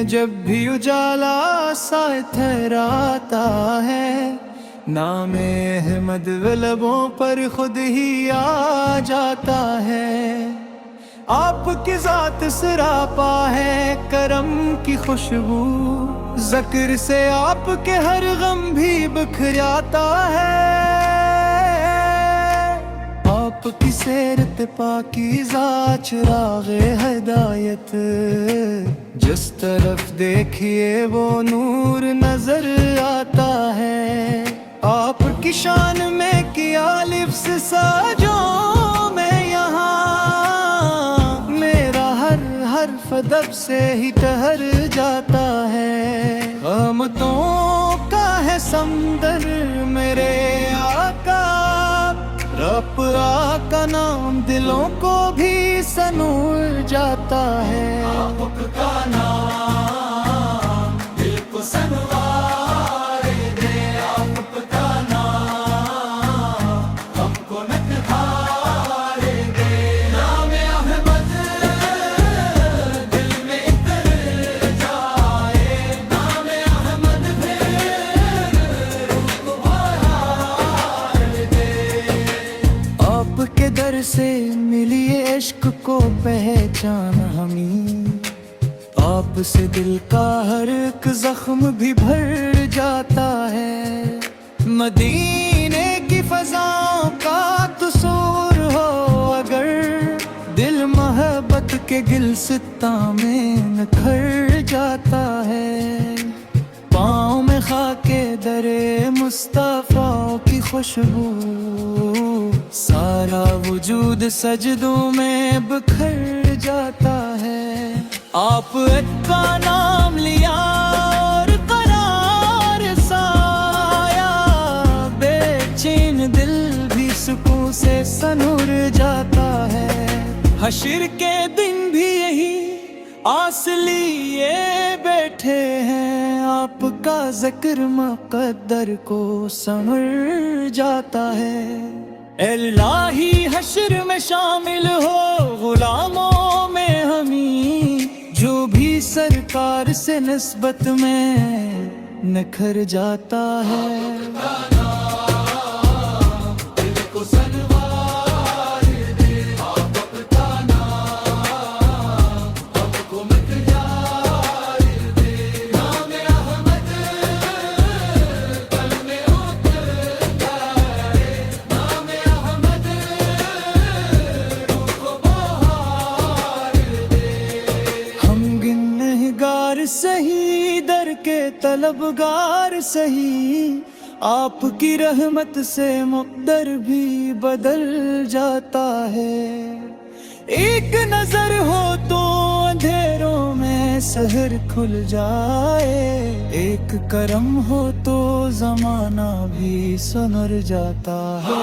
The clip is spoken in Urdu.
جب بھی اجالا سا ٹھہراتا ہے، نام احمد لبوں پر خود ہی آ جاتا ہے۔ آپ کی ذات سراپا ہے کرم کی خوشبو، ذکر سے آپ کے ہر غم بھی بکھر جاتا ہے۔ آپ کی سیرت پاکیزہ چراغ ہدایت، جس طرف دیکھیے وہ نور نظر آتا ہے۔ آپ کی شان میں کیا لفظ ساجوں میں یہاں، میرا ہر حرف ادب سے ہی ٹہر جاتا ہے۔ رحمتوں کا ہے سمندر میرے آقا، رب کا نام دلوں کو بھی سنور جاتا ہے۔ آپ کا نام دل کو سنوار دے، آپ کا نام ہم کو نکھار دے۔ نام احمد دل میں اتر جائے، نام احمد پھر روح کو بہار دے۔ آپ کے در سے ملی عشق کو پہچان ہمیں، آپ سے دل کا ہر ایک زخم بھی بھر جاتا ہے۔ مدینے کی فضاؤں کا تصور ہو اگر، دل محبت کے گلستاں میں نکھر جاتا ہے۔ پاؤں میں خاک در مصطفیٰ کی خوشبو، سارا وجود سجدوں میں بکھر جاتا ہے۔ آپ کا نام لیا اور قرار سایا، بے چین دل بھی سکون سے سنور جاتا ہے۔ حشر کے دن بھی یہی آس لیے بیٹھے ہیں، آپ کا ذکر مقدر کو سنور جاتا ہے۔ الہی حشر میں شامل ہو غلاموں میں ہمیں، جو بھی سرکار سے نسبت میں نکھر جاتا ہے۔ سہی در کے طلبگار سہی، آپ کی رحمت سے مقدر بھی بدل جاتا ہے۔ ایک نظر ہو تو اندھیروں میں سحر کھل جائے، ایک کرم ہو تو زمانہ بھی سنور جاتا ہے۔